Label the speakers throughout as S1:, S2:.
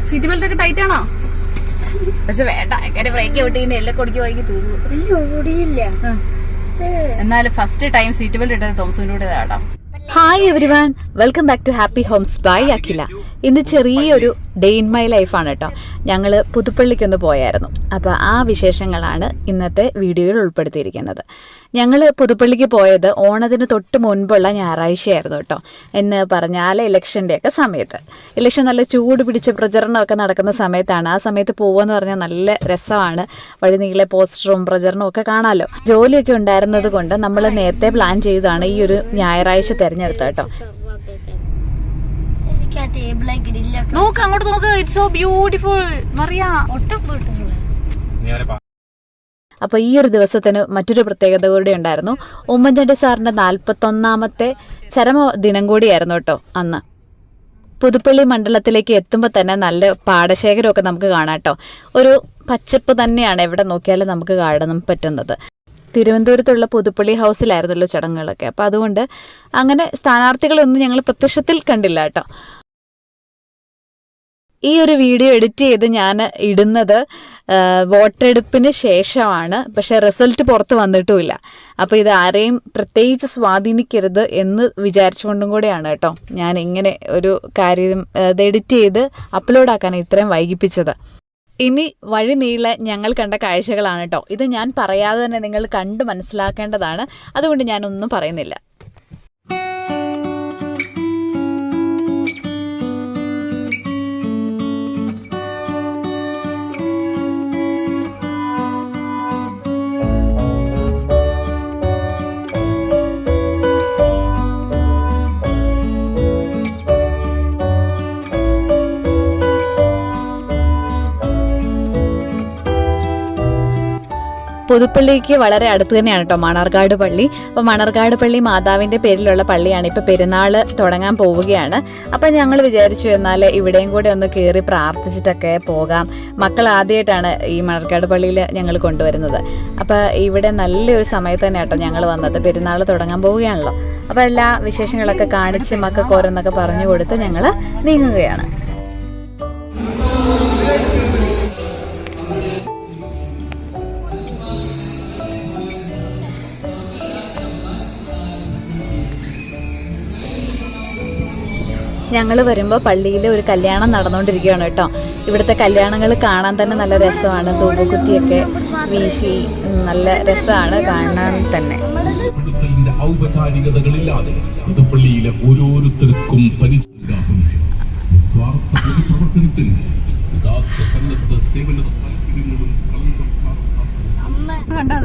S1: Seat belt ഒക്കെ tight ആണോ? പക്ഷെ വേണ്ട, എങ്ങനെ ബ്രേക്ക് ഔട്ടിന്റെ എല്ലാം കൊടുക്കി വാങ്ങി തീർന്നു. എന്നാലും ഫസ്റ്റ് ടൈം സീറ്റ് ബെൽറ്റ് ഇട്ടത് തോമസിലൂടെ കേട്ടോ. Hi everyone, welcome back to happy homes by Akhila. ഇന്ന് ചെറിയൊരു ഡേ ഇൻ മൈ ലൈഫാണ് കേട്ടോ. ഞങ്ങൾ പുതുപ്പള്ളിക്കൊന്ന് പോയായിരുന്നു. അപ്പോൾ ആ വിശേഷങ്ങളാണ് ഇന്നത്തെ വീഡിയോയിൽ ഉൾപ്പെടുത്തിയിരിക്കുന്നത്. ഞങ്ങൾ പുതുപ്പള്ളിക്ക് പോയത് ഓണത്തിന് തൊട്ട് മുൻപുള്ള ഞായറാഴ്ചയായിരുന്നു കേട്ടോ. എന്ന് പറഞ്ഞാൽ ഇലക്ഷൻ്റെയൊക്കെ സമയത്ത്. ഇലക്ഷൻ നല്ല ചൂട് പിടിച്ച പ്രചരണമൊക്കെ നടക്കുന്ന സമയത്താണ്. ആ സമയത്ത് പോകുമെന്ന് പറഞ്ഞാൽ നല്ല രസമാണ്. വഴി നീളെ പോസ്റ്ററും പ്രചരണവും ഒക്കെ കാണാമല്ലോ. ജോലിയൊക്കെ ഉണ്ടായിരുന്നത് കൊണ്ട് നമ്മൾ നേരത്തെ പ്ലാൻ ചെയ്താണ് ഈ ഒരു ഞായറാഴ്ച തിരഞ്ഞെടുത്തത് കേട്ടോ. നോക്ക് അങ്ങോട്ട് നോക്ക്, ഇറ്റ്സ് സോ ബ്യൂട്ടിഫുൾ മറിയ. അപ്പോൾ ഈ ഒരു ദിവസത്തിന് മറ്റൊരു പ്രത്യേകത കൂടി ഉണ്ടായിരുന്നു. ഉമ്മൻചാണ്ടി സാറിന്റെ 41ാമത്തെ ചരമദിനം കൂടിയായിരുന്നു കേട്ടോ അന്ന്. പുതുപ്പള്ളി മണ്ഡലത്തിലേക്ക് എത്തുമ്പോൾ തന്നെ നല്ല പാടശേഖരമൊക്കെ നമുക്ക് കാണാം കേട്ടോ. ഒരു പച്ചപ്പ് തന്നെയാണ് എവിടെ നോക്കിയാലും നമുക്ക് കാണാൻ പറ്റുന്നത്. തിരുവനന്തപുരത്തുള്ള പുതുപ്പള്ളി ഹൗസിലായിരുന്നല്ലോ ചടങ്ങുകളൊക്കെ. അപ്പോൾ അതുകൊണ്ട് അങ്ങനെ സ്ഥാനാർത്ഥികളൊന്നും ഞങ്ങൾ പ്രത്യക്ഷത്തിൽ കണ്ടില്ല കേട്ടോ. ഈ ഒരു വീഡിയോ എഡിറ്റ് ചെയ്ത് ഞാൻ ഇടുന്നത് വോട്ടെടുപ്പിന് ശേഷമാണ്. പക്ഷേ റിസൾട്ട് പുറത്ത് വന്നിട്ടുമില്ല. അപ്പോൾ ഇത് ആരെയും പ്രത്യേകിച്ച് സ്വാധീനിക്കരുത് എന്ന് വിചാരിച്ചുകൊണ്ടും കൂടെയാണ് കേട്ടോ ഞാൻ ഇങ്ങനെ ഒരു കാര്യം ഇത് എഡിറ്റ് ചെയ്ത് അപ്ലോഡാക്കാൻ ഇത്രയും വൈകിപ്പിച്ചത്. ഇനി വഴി നീളെ ഞങ്ങൾ കണ്ട കാഴ്ചകളാണ് കേട്ടോ. ഇത് ഞാൻ പറയാതെ തന്നെ നിങ്ങൾ കണ്ട് മനസ്സിലാക്കേണ്ടതാണ്. അതുകൊണ്ട് ഞാനൊന്നും പറയുന്നില്ല. പുതുപ്പള്ളിക്ക് വളരെ അടുത്ത് തന്നെയാണ് കേട്ടോ മണർകാട് പള്ളി. അപ്പോൾ മണർകാട് പള്ളി മാതാവിൻ്റെ പേരിലുള്ള പള്ളിയാണ്. ഇപ്പോൾ പെരുന്നാൾ തുടങ്ങാൻ പോവുകയാണ്. അപ്പം ഞങ്ങൾ വിചാരിച്ചു എന്നാൽ ഇവിടെയും കൂടെ ഒന്ന് കയറി പ്രാർത്ഥിച്ചിട്ടൊക്കെ പോകാം. മക്കൾ ആദ്യമായിട്ടാണ് ഈ മണർകാട് പള്ളിയിൽ ഞങ്ങൾ കൊണ്ടുവരുന്നത്. അപ്പോൾ ഇവിടെ നല്ലൊരു സമയത്ത് തന്നെ കേട്ടോ ഞങ്ങൾ വന്നത്. പെരുന്നാൾ തുടങ്ങാൻ പോവുകയാണല്ലോ. അപ്പോൾ എല്ലാ വിശേഷങ്ങളൊക്കെ കാണിച്ച് മക്കൾക്ക് ഓരോന്നൊക്കെ പറഞ്ഞു കൊടുത്ത് ഞങ്ങൾ നീങ്ങുകയാണ്. ഞങ്ങൾ വരുമ്പോൾ പള്ളിയിൽ ഒരു കല്യാണം നടന്നുകൊണ്ടിരിക്കുകയാണ് കേട്ടോ. ഇവിടുത്തെ കല്യാണങ്ങൾ കാണാൻ തന്നെ നല്ല രസമാണ്. ധൂപക്കുറ്റിയൊക്കെ വീശി നല്ല രസമാണ് കാണാൻ തന്നെ.
S2: ഔപചാരികതകളില്ലാതെ പുതുപ്പള്ളിയിലെ ഓരോരുത്തർക്കും
S1: കണ്ടത്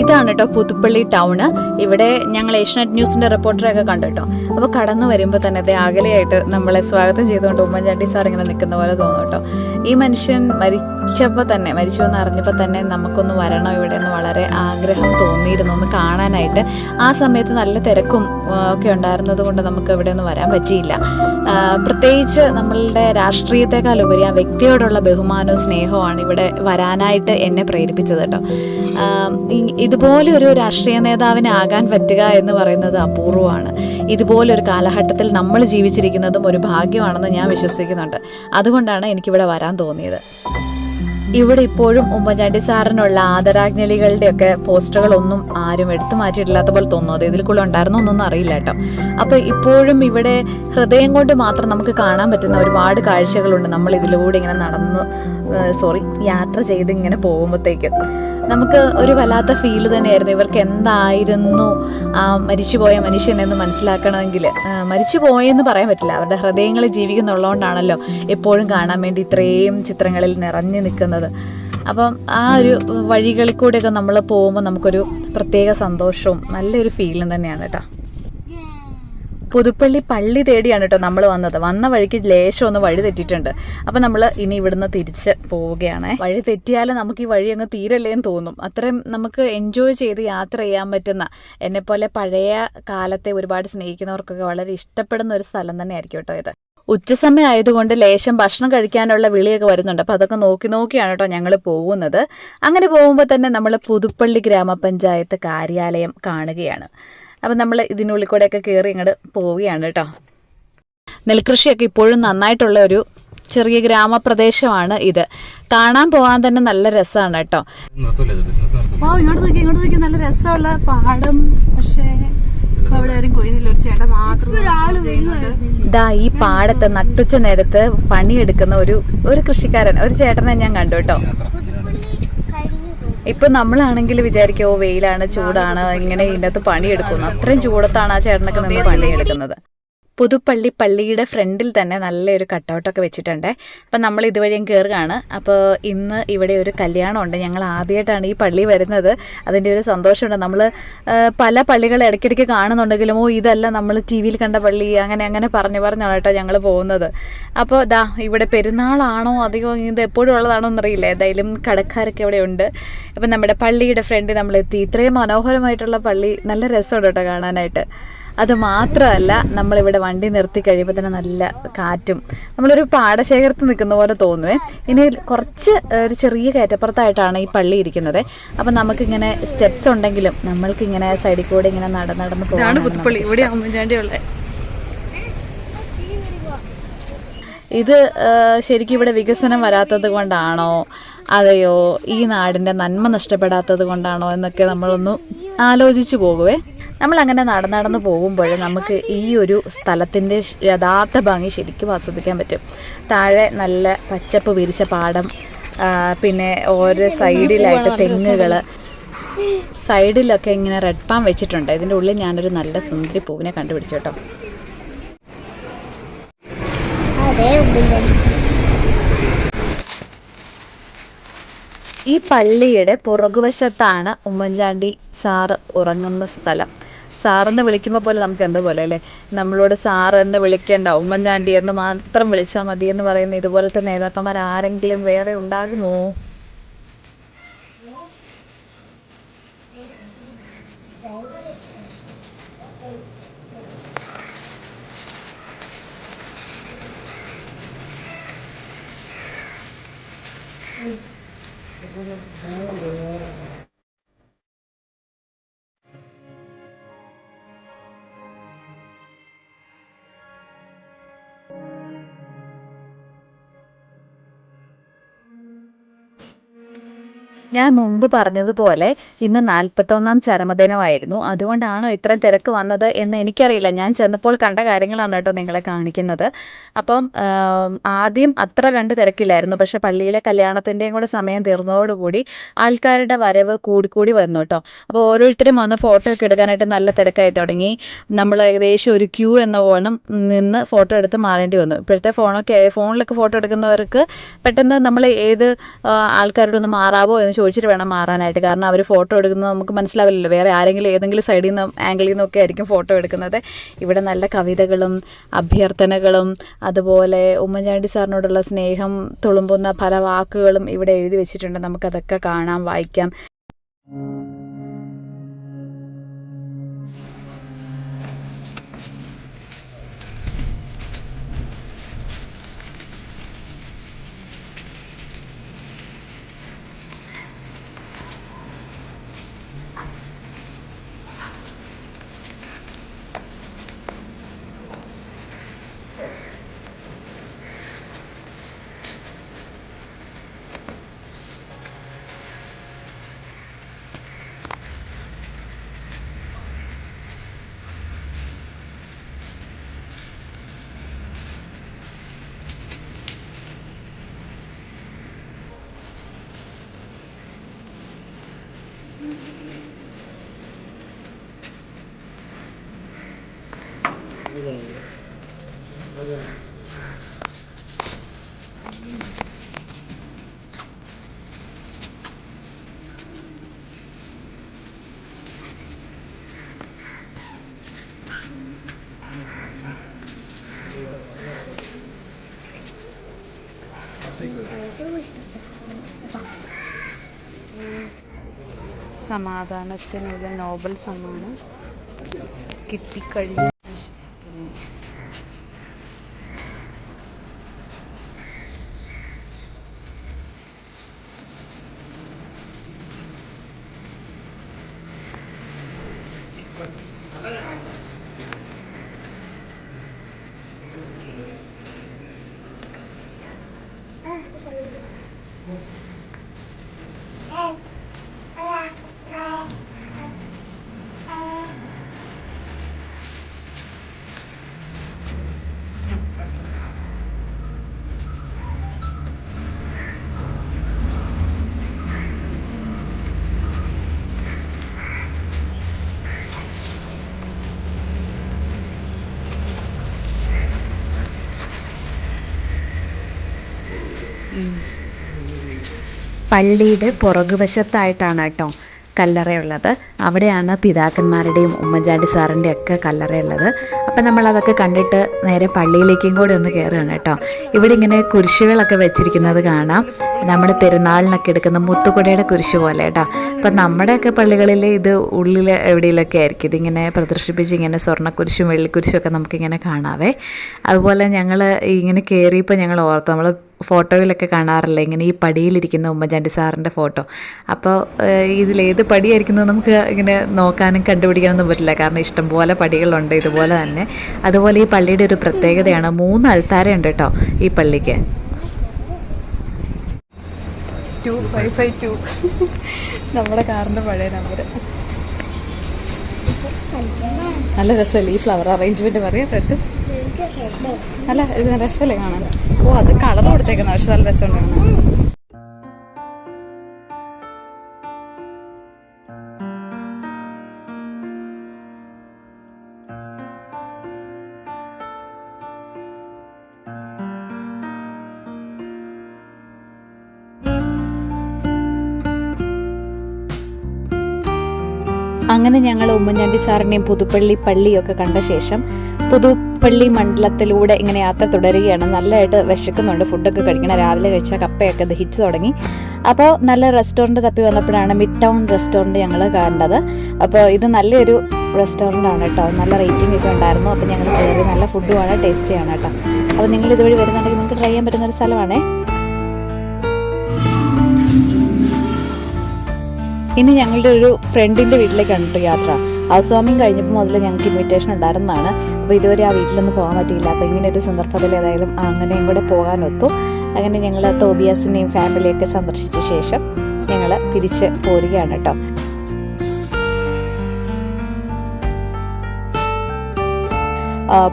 S1: ഇതാണ് കേട്ടോ പുതുപ്പള്ളി ടൗണ്. ഇവിടെ ഞങ്ങൾ ഏഷ്യനെറ്റ് ന്യൂസിന്റെ റിപ്പോർട്ടറൊക്കെ കണ്ടു കേട്ടോ. അപ്പോൾ കടന്നു വരുമ്പോൾ തന്നെ അതേ അകലെയായിട്ട് നമ്മളെ സ്വാഗതം ചെയ്തുകൊണ്ട് ഉമ്മൻചാണ്ടി സാർ ഇങ്ങനെ നിൽക്കുന്ന പോലെ തോന്നും കേട്ടോ. ഈ മനുഷ്യൻ മരിച്ചു എന്ന് അറിഞ്ഞപ്പോൾ തന്നെ നമുക്കൊന്ന് വരണം ഇവിടെ എന്ന് വളരെ ആഗ്രഹം തോന്നിയിരുന്നു ഒന്ന് കാണാനായിട്ട്. ആ സമയത്ത് നല്ല തിരക്കും ഒക്കെ ഉണ്ടായിരുന്നത് കൊണ്ട് നമുക്ക് ഇവിടെ ഒന്നും വരാൻ പറ്റിയില്ല. പ്രത്യേകിച്ച് നമ്മളുടെ രാഷ്ട്രീയത്തെക്കാൾ ഉപരി ആ വ്യക്തിയോടുള്ള ബഹുമാനവും സ്നേഹവുമാണ് ഇവിടെ വരാനായിട്ട് എന്നെ പ്രേരിപ്പിച്ചത് കേട്ടോ. ഇതുപോലെ ഒരു രാഷ്ട്രീയ നേതാവിനാകാൻ പറ്റുക എന്ന് പറയുന്നത് അപൂർവമാണ്. ഇതുപോലൊരു കാലഘട്ടത്തിൽ നമ്മൾ ജീവിച്ചിരിക്കുന്നതും ഒരു ഭാഗ്യമാണെന്ന് ഞാൻ വിശ്വസിക്കുന്നുണ്ട്. അതുകൊണ്ടാണ് എനിക്കിവിടെ വരാൻ തോന്നിയത്. ഇവിടെ ഇപ്പോഴും ഉമ്മൻചാണ്ടി സാറിനുള്ള ആദരാഞ്ജലികളുടെയൊക്കെ പോസ്റ്ററുകളൊന്നും ആരും എടുത്തു മാറ്റിയിട്ടില്ലാത്ത പോലെ തോന്നുന്നു. അത് ഇതിൽക്കുള്ള ഉണ്ടായിരുന്നോ എന്നൊന്നും അറിയില്ല കേട്ടോ. അപ്പോൾ ഇപ്പോഴും ഇവിടെ ഹൃദയം കൊണ്ട് മാത്രം നമുക്ക് കാണാൻ പറ്റുന്ന ഒരുപാട് കാഴ്ചകളുണ്ട് നമ്മൾ ഇതിലൂടെ ഇങ്ങനെ യാത്ര ചെയ്ത് ഇങ്ങനെ പോകുമ്പോഴത്തേക്കും. നമുക്ക് ഒരു വല്ലാത്ത ഫീല് തന്നെയായിരുന്നു. ഇവർക്ക് എന്തായിരുന്നു ആ മരിച്ചുപോയ മനുഷ്യനെന്ന് മനസ്സിലാക്കണമെങ്കിൽ, മരിച്ചു പോയെന്ന് പറയാൻ പറ്റില്ല, അവരുടെ ഹൃദയങ്ങളിൽ ജീവിക്കുന്നുള്ളതുകൊണ്ടാണല്ലോ എപ്പോഴും കാണാൻ വേണ്ടി ഇത്രയും ചിത്രങ്ങളിൽ നിറഞ്ഞു നിൽക്കുന്നത്. അപ്പം ആ ഒരു വഴികളിൽ കൂടെയൊക്കെ നമ്മൾ പോകുമ്പോൾ നമുക്കൊരു പ്രത്യേക സന്തോഷവും നല്ലൊരു ഫീലും തന്നെയാണ് കേട്ടോ. പുതുപ്പള്ളി പള്ളി തേടിയാണ് കേട്ടോ നമ്മൾ വന്ന വഴിക്ക് ലേശം ഒന്ന് വഴി തെറ്റിയിട്ടുണ്ട്. അപ്പം നമ്മൾ ഇനി ഇവിടുന്ന് തിരിച്ച് പോവുകയാണ്. വഴി തെറ്റിയാൽ നമുക്ക് ഈ വഴി അങ്ങ് തീരല്ലേന്ന് തോന്നും. അത്രയും നമുക്ക് എൻജോയ് ചെയ്ത് യാത്ര ചെയ്യാൻ പറ്റുന്ന, എന്നെപ്പോലെ പഴയ കാലത്തെ ഒരുപാട് സ്നേഹിക്കുന്നവർക്കൊക്കെ വളരെ ഇഷ്ടപ്പെടുന്ന ഒരു സ്ഥലം തന്നെയായിരിക്കും കേട്ടോ ഇത്. ഉച്ചസമയം ആയതുകൊണ്ട് ലേശം ഭക്ഷണം കഴിക്കാനുള്ള വിളിയൊക്കെ വരുന്നുണ്ട്. അപ്പോൾ അതൊക്കെ നോക്കിയാണ് കേട്ടോ ഞങ്ങൾ പോകുന്നത്. അങ്ങനെ പോകുമ്പോൾ തന്നെ നമ്മൾ പുതുപ്പള്ളി ഗ്രാമപഞ്ചായത്ത് കാര്യാലയം കാണുകയാണ്. അപ്പം നമ്മൾ ഇതിനുള്ളിൽ കൂടെയൊക്കെ കയറി ഇങ്ങോട്ട് പോവുകയാണ് കേട്ടോ. നെൽകൃഷിയൊക്കെ ഇപ്പോഴും നന്നായിട്ടുള്ള ഒരു ചെറിയ ഗ്രാമപ്രദേശമാണ് ഇത്. കാണാൻ പോകാൻ തന്നെ നല്ല രസമാണ് കേട്ടോ. ഇങ്ങോട്ട് നോക്കി നല്ല രസമുള്ള പാടം. പക്ഷേ അവിടെ ആരും കൊയ്യുന്നില്ല, ഒരു ചേട്ടൻ മാത്രം. ഇതാ ഈ പാടത്ത് നട്ടുച്ച നേരത്ത് പണിയെടുക്കുന്ന ഒരു കൃഷിക്കാരൻ, ഒരു ചേട്ടനെ ഞാൻ കണ്ടു കേട്ടോ. ഇപ്പൊ നമ്മളാണെങ്കിൽ വിചാരിക്കുമോ വെയിലാണ്, ചൂടാണ്, ഇങ്ങനെ ഇതിനകത്ത് പണിയെടുക്കുന്നു. അത്രയും ചൂടത്താണ് ആ ചേട്ടനൊക്കെ നിന്ന് പണിയെടുക്കുന്നത്. പുതുപ്പള്ളി പള്ളിയുടെ ഫ്രണ്ടിൽ തന്നെ നല്ലൊരു കട്ടൗട്ടൊക്കെ വെച്ചിട്ടുണ്ട്. അപ്പം നമ്മൾ ഇതുവഴിയും കയറുകയാണ്. അപ്പോൾ ഇന്ന് ഇവിടെ ഒരു കല്യാണമുണ്ട്. ഞങ്ങൾ ആദ്യമായിട്ടാണ് ഈ പള്ളി വരുന്നത്. അതിൻ്റെ ഒരു സന്തോഷമുണ്ട്. നമ്മൾ പല പള്ളികൾ ഇടയ്ക്കിടയ്ക്ക് കാണുന്നുണ്ടെങ്കിലും ഇതല്ല നമ്മൾ ടി വിയിൽ കണ്ട പള്ളി, അങ്ങനെ പറഞ്ഞാണ് കേട്ടോ ഞങ്ങൾ പോകുന്നത്. അപ്പോൾ ദാ ഇവിടെ പെരുന്നാളാണോ അധികം ഇത് എപ്പോഴും ഉള്ളതാണോ എന്നറിയില്ല. ഏതായാലും കടക്കാരൊക്കെ ഇവിടെ ഉണ്ട്. അപ്പം നമ്മുടെ പള്ളിയുടെ ഫ്രണ്ടിൽ നമ്മളെത്തി. ഇത്രയും മനോഹരമായിട്ടുള്ള പള്ളി, നല്ല രസമുണ്ട് കേട്ടോ കാണാനായിട്ട്. അത് മാത്രമല്ല, നമ്മളിവിടെ വണ്ടി നിർത്തി കഴിയുമ്പോൾ തന്നെ നല്ല കാറ്റും, നമ്മളൊരു പാടശേഖരത്ത് നിൽക്കുന്ന പോലെ തോന്നുവേ. ഇനി കുറച്ച് ഒരു ചെറിയ കയറ്റപ്പുറത്തായിട്ടാണ് ഈ പള്ളി ഇരിക്കുന്നത്. അപ്പം നമുക്കിങ്ങനെ സ്റ്റെപ്സ് ഉണ്ടെങ്കിലും നമ്മൾക്കിങ്ങനെ സൈഡിൽ കൂടെ ഇങ്ങനെ നടന്ന് പോകാനാണ് പുതുപ്പള്ളി. ഇവിടെ ഉമ്മൻചാണ്ടിയുള്ള ഇത് ശരിക്കും ഇവിടെ വികസനം വരാത്തത് കൊണ്ടാണോ അതെയോ ഈ നാടിൻ്റെ നന്മ നഷ്ടപ്പെടാത്തത് കൊണ്ടാണോ എന്നൊക്കെ നമ്മളൊന്ന് ആലോചിച്ച് പോകുവേ. നമ്മളങ്ങനെ നടന്ന് പോകുമ്പോൾ നമുക്ക് ഈ ഒരു സ്ഥലത്തിൻ്റെ യഥാർത്ഥ ഭംഗി ശരിക്കും ആസ്വദിക്കാൻ പറ്റും. താഴെ നല്ല പച്ചപ്പ് വിരിച്ച പാടം, പിന്നെ ഓരോ സൈഡിലായിട്ട് തെങ്ങുകൾ, സൈഡിലൊക്കെ ഇങ്ങനെ റെഡ് പാം വെച്ചിട്ടുണ്ട്. ഇതിൻ്റെ ഉള്ളിൽ ഞാനൊരു നല്ല സുന്ദരി പൂവിനെ കണ്ടുപിടിച്ചു കേട്ടോ. ഈ പള്ളിയുടെ പുറകുവശത്താണ് ഉമ്മൻചാണ്ടി സാറ് ഉറങ്ങുന്ന സ്ഥലം. സാറെന്ന് വിളിക്കുമ്പോൾ പോലെ നമുക്ക് എന്താ പോലെ അല്ലേ, നമ്മളോട് സാറ് എന്ന് വിളിക്കേണ്ട, ഉമ്മൻചാണ്ടി എന്ന് മാത്രം വിളിച്ചാൽ മതി എന്ന് പറയുന്ന ഇതുപോലത്തെ നേതാക്കന്മാർ ആരെങ്കിലും വേറെ ഉണ്ടാകുമോ? ഞാൻ മുമ്പ് പറഞ്ഞതുപോലെ ഇന്ന് 41ാം ചരമദിനമായിരുന്നു. അതുകൊണ്ടാണോ ഇത്രയും തിരക്ക് വന്നത് എന്ന് എനിക്കറിയില്ല. ഞാൻ ചെന്നപ്പോൾ കണ്ട കാര്യങ്ങളാണ് കേട്ടോ നിങ്ങളെ കാണിക്കുന്നത്. അപ്പം ആദ്യം അത്ര കണ്ട് തിരക്കില്ലായിരുന്നു. പക്ഷെ പള്ളിയിലെ കല്യാണത്തിൻ്റെയും കൂടെ സമയം തീർന്നതോടുകൂടി ആൾക്കാരുടെ വരവ് കൂടി വന്നു കേട്ടോ. അപ്പോൾ ഓരോരുത്തരും വന്ന് ഫോട്ടോ ഒക്കെ എടുക്കാനായിട്ട് നല്ല തിരക്കായി തുടങ്ങി. നമ്മൾ ഏകദേശം ഒരു ക്യൂ എന്ന പോണം നിന്ന് ഫോട്ടോ എടുത്ത് മാറേണ്ടി വന്നു. ഇപ്പോഴത്തെ ഫോണിലൊക്കെ ഫോട്ടോ എടുക്കുന്നവർക്ക് പെട്ടെന്ന് നമ്മൾ ഏത് ആൾക്കാരോടൊന്ന് മാറാവോ എന്ന് ചോദിച്ചിട്ട് വേണം മാറാനായിട്ട്. കാരണം അവർ ഫോട്ടോ എടുക്കുന്നത് നമുക്ക് മനസ്സിലാവില്ലല്ലോ. വേറെ ആരെങ്കിലും ഏതെങ്കിലും സൈഡിൽ നിന്ന് ആംഗിളിൽ നിന്നൊക്കെ ആയിരിക്കും ഫോട്ടോ എടുക്കുന്നത്. ഇവിടെ നല്ല കവിതകളും അഭ്യർത്ഥനകളും അതുപോലെ ഉമ്മൻചാണ്ടി സാറിനോടുള്ള സ്നേഹം തുളുമ്പുന്ന പല വാക്കുകളും ഇവിടെ എഴുതി വെച്ചിട്ടുണ്ട്. നമുക്കതൊക്കെ കാണാം, വായിക്കാം. സമാധാനത്തിനുള്ള നോബൽ സമ്മാനം കിട്ടിക്കഴിഞ്ഞു വിശ്വസിക്കുന്നു. പള്ളിയുടെ പുറകുവശത്തായിട്ടാണ് കേട്ടോ കല്ലറയുള്ളത്. അവിടെയാണ് പിതാക്കന്മാരുടെയും ഉമ്മൻചാണ്ടി സാറിൻ്റെ ഒക്കെ കല്ലറയുള്ളത്. അപ്പം നമ്മളതൊക്കെ കണ്ടിട്ട് നേരെ പള്ളിയിലേക്കും കൂടെ ഒന്ന് കയറുകയാണ് കേട്ടോ. ഇവിടെ ഇങ്ങനെ കുരിശുകളൊക്കെ വെച്ചിരിക്കുന്നത് കാണാം. നമ്മൾ പെരുന്നാളിനൊക്കെ എടുക്കുന്ന മുത്തുകുടയുടെ കുരിശ് പോലെ കേട്ടോ. അപ്പം നമ്മുടെയൊക്കെ പള്ളികളിൽ ഇത് ഉള്ളിൽ എവിടെയെങ്കിലൊക്കെ ആയിരിക്കും ഇതിങ്ങനെ പ്രദർശിപ്പിച്ച് ഇങ്ങനെ സ്വർണ്ണക്കുരിശും വെള്ളിക്കുരിശും ഒക്കെ നമുക്കിങ്ങനെ കാണാവേ. അതുപോലെ ഞങ്ങൾ ഇങ്ങനെ കയറിയപ്പോൾ ഞങ്ങൾ ഓർത്തു, നമ്മൾ ഫോട്ടോയിലൊക്കെ കാണാറില്ല ഇങ്ങനെ ഈ പടിയിലിരിക്കുന്ന ഉമ്മൻചാണ്ടി സാറിൻ്റെ ഫോട്ടോ. അപ്പോൾ ഇതിലേത് പടിയായിരിക്കുന്നത് നമുക്ക് ഇങ്ങനെ നോക്കാനും കണ്ടുപിടിക്കാനൊന്നും പറ്റില്ല, കാരണം ഇഷ്ടംപോലെ പടികളുണ്ട് ഇതുപോലെ തന്നെ. അതുപോലെ ഈ പള്ളിയുടെ ഒരു പ്രത്യേകതയാണ് 3 അൾത്താരയുണ്ട് കേട്ടോ ഈ പള്ളിക്ക്. 2552 നമ്മുടെ കാറിൻ്റെ പഴയ നമ്പർ. നല്ല രസമല്ലേ ഈ ഫ്ലവർ അറേഞ്ച്മെൻറ്റ് പറയാം. റെഡ് അല്ല ഇത് രസമല്ലേ കാണാൻ? ഓ അത് കളർ കൊടുത്തേക്കുന്ന, പക്ഷെ നല്ല രസമുണ്ട് കാണാൻ. അങ്ങനെ ഞങ്ങൾ ഉമ്മൻചാണ്ടി സാറിൻ്റെയും പുതുപ്പള്ളി പള്ളിയൊക്കെ കണ്ട ശേഷം പുതുപ്പള്ളി മണ്ഡലത്തിലൂടെ ഇങ്ങനെ യാത്ര തുടരുകയാണ്. നല്ലതായിട്ട് വിശക്കുന്നുണ്ട്, ഫുഡൊക്കെ കഴിക്കണം. രാവിലെ കഴിച്ച കപ്പയൊക്കെ ദഹിച്ചു തുടങ്ങി. അപ്പോൾ നല്ല റെസ്റ്റോറൻറ്റ് തപ്പി വന്നപ്പോഴാണ് മിഡ് ടൗൺ റെസ്റ്റോറൻറ്റ് ഞങ്ങൾ കണ്ടത്. അപ്പോൾ ഇത് നല്ലൊരു റെസ്റ്റോറൻ്റാണ് കേട്ടോ, നല്ല റേറ്റിംഗ് ഒക്കെ ഉണ്ടായിരുന്നു. അപ്പോൾ ഞങ്ങൾ കയറി, നല്ല ഫുഡുമാണ്, ടേസ്റ്റിയാണ് കേട്ടോ. അപ്പോൾ നിങ്ങൾ ഇതുവഴി വരുന്നുണ്ടെങ്കിൽ നിങ്ങൾക്ക് ട്രൈ ചെയ്യാൻ പറ്റുന്നൊരു സ്ഥലമാണേ. ഇനി ഞങ്ങളുടെ ഒരു ഫ്രണ്ടിൻ്റെ വീട്ടിലേക്കാണ് കേട്ടോ യാത്ര. ഹൗസ് വാമിങ് കഴിഞ്ഞപ്പോൾ മുതൽ ഞങ്ങൾക്ക് ഇൻവിറ്റേഷൻ ഉണ്ടായിരുന്നതാണ്. അപ്പോൾ ഇതുവരെ ആ വീട്ടിലൊന്നും പോകാൻ പറ്റിയില്ല. അപ്പോൾ ഇങ്ങനെ ഒരു സന്ദർഭത്തിൽ ഏതായാലും അങ്ങനെയും കൂടെ പോകാനൊത്തു. അങ്ങനെ ഞങ്ങൾ തോബിയാസിനെയും ഫാമിലിയൊക്കെ സന്ദർശിച്ച ശേഷം ഞങ്ങൾ തിരിച്ച് പോരുകയാണ് കേട്ടോ.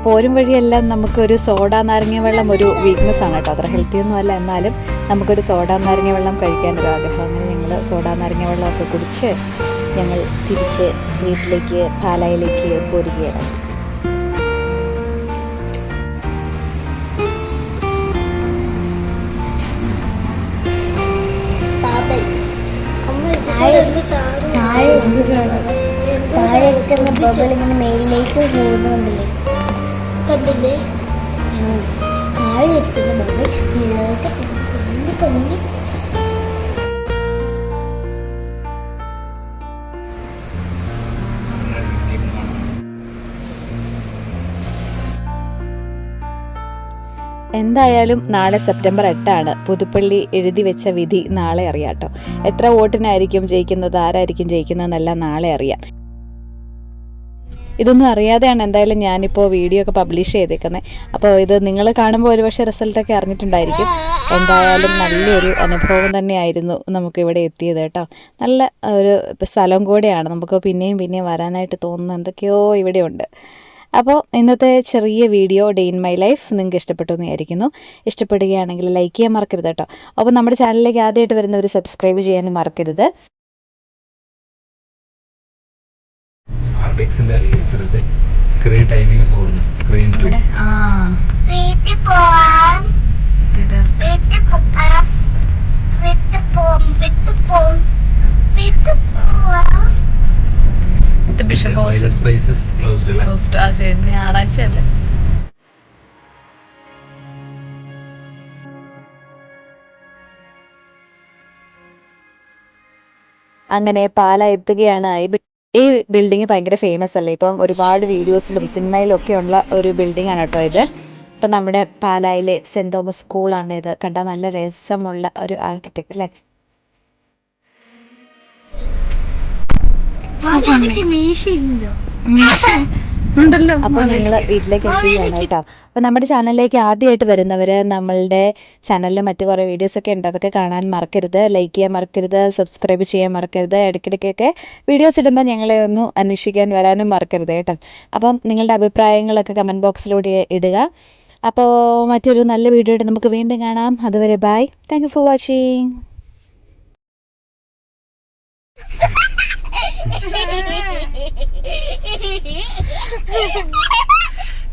S1: പോരും വഴിയെല്ലാം നമുക്കൊരു സോഡ നാരങ്ങ വെള്ളം ഒരു വീക്ക്നെസ് ആണ് കേട്ടോ. അത്ര ഹെൽത്തി ഒന്നും അല്ല, എന്നാലും നമുക്കൊരു സോഡ നാരങ്ങ വെള്ളം കഴിക്കാനൊരു ആഗ്രഹം. അങ്ങനെ ഞങ്ങൾ സോഡ നാരങ്ങ വെള്ളമൊക്കെ കുടിച്ച് ഞങ്ങൾ തിരിച്ച് വീട്ടിലേക്ക് പാലായിലേക്ക് പോരുകയാണ്.
S3: മേലിലേക്ക് പോകുന്നുണ്ടല്ലേ, കണ്ടില്ലേ? താഴെ ഇരിക്കുന്ന ബബിൾ മേലോട്ട് പൊങ്ങി പൊങ്ങി.
S1: എന്തായാലും നാളെ സെപ്റ്റംബർ 8 പുതുപ്പള്ളി എഴുതി വെച്ച വിധി നാളെ അറിയാം കേട്ടോ. എത്ര വോട്ടിനായിരിക്കും ജയിക്കുന്നത്, ആരായിരിക്കും ജയിക്കുന്നതെന്നെല്ലാം നാളെ അറിയാം. ഇതൊന്നും അറിയാതെയാണ് എന്തായാലും ഞാനിപ്പോൾ വീഡിയോ ഒക്കെ പബ്ലിഷ് ചെയ്തേക്കുന്നത്. അപ്പോൾ ഇത് നിങ്ങൾ കാണുമ്പോൾ ഒരുപക്ഷെ റിസൾട്ടൊക്കെ അറിഞ്ഞിട്ടുണ്ടായിരിക്കും. എന്തായാലും നല്ലൊരു അനുഭവം തന്നെയായിരുന്നു നമുക്കിവിടെ എത്തിയത് കേട്ടോ. നല്ല ഒരു സ്ഥലം കൂടെയാണ്, നമുക്ക് പിന്നെയും പിന്നെയും വരാനായിട്ട് തോന്നുന്ന എന്തൊക്കെയോ ഇവിടെയുണ്ട്. അപ്പോൾ ഇന്നത്തെ ചെറിയ video day in my life നിങ്ങൾക്ക് ഇഷ്ടപ്പെട്ടു എന്ന് വിചാരിക്കുന്നു. ഇഷ്ടപ്പെടുകയാണെങ്കിൽ ലൈക്ക് ചെയ്യാൻ മറക്കരുത് കേട്ടോ. അപ്പോൾ നമ്മുടെ ചാനലിലേക്ക് ആദ്യമായിട്ട് വരുന്നവർ സബ്സ്ക്രൈബ് ചെയ്യാനും മറക്കരുത്.
S4: ഗ്രാഫിക്സിന്റെ അനുസരിച്ച് സ്ക്രീൻ ടൈമിംഗ് കൂടുന്നു. സ്ക്രീൻ ടു
S3: വീട്ടിൽ പോവാം വീട്ടിൽ പോവാം വീട്ടിൽ പോവാം വീട്ടിൽ പോവാം വീട്ടിൽ പോവാം
S1: ബിഷപ്പ് ഹൗസ്
S4: സ്പേസസ് ക്ലോസ്ഡ് അല്ലേ?
S1: ഞായറാഴ്ച അല്ലേ? അങ്ങനെ പാല എത്തുകയാണ്. ഈ ബിൽഡിംഗ് ഭയങ്കര ഫേമസ് അല്ലേ, ഇപ്പം ഒരുപാട് വീഡിയോസിലും സിനിമയിലും ഒക്കെ ഉള്ള ഒരു ബിൽഡിംഗ് ആണ് കേട്ടോ ഇത്. ഇപ്പം നമ്മുടെ പാലായിലെ സെൻറ് തോമസ് സ്കൂളാണ് ഇത്. കണ്ടാൽ നല്ല രസമുള്ള ഒരു ആർക്കിടെക്ട് അല്ലേ. അപ്പോൾ നിങ്ങൾ വീട്ടിലേക്ക് എത്തുകയാണ് കേട്ടോ. അപ്പോൾ നമ്മുടെ ചാനലിലേക്ക് ആദ്യമായിട്ട് വരുന്നവർ നമ്മളുടെ ചാനലിൽ മറ്റു കുറേ വീഡിയോസൊക്കെ ഉണ്ട്, അതൊക്കെ കാണാൻ മറക്കരുത്. ലൈക്ക് ചെയ്യാൻ മറക്കരുത്, സബ്സ്ക്രൈബ് ചെയ്യാൻ മറക്കരുത്. ഇടയ്ക്കിടയ്ക്കൊക്കെ വീഡിയോസ് ഇടുമ്പോൾ ഞങ്ങളെ ഒന്ന് അന്വേഷിക്കാൻ വരാനും മറക്കരുത് കേട്ടോ. അപ്പം നിങ്ങളുടെ അഭിപ്രായങ്ങളൊക്കെ കമൻറ്റ് ബോക്സിലൂടെ ഇടുക. അപ്പോൾ മറ്റൊരു നല്ല വീഡിയോ ആയിട്ട് നമുക്ക് വീണ്ടും കാണാം. അതുവരെ bye. Thank you for watching.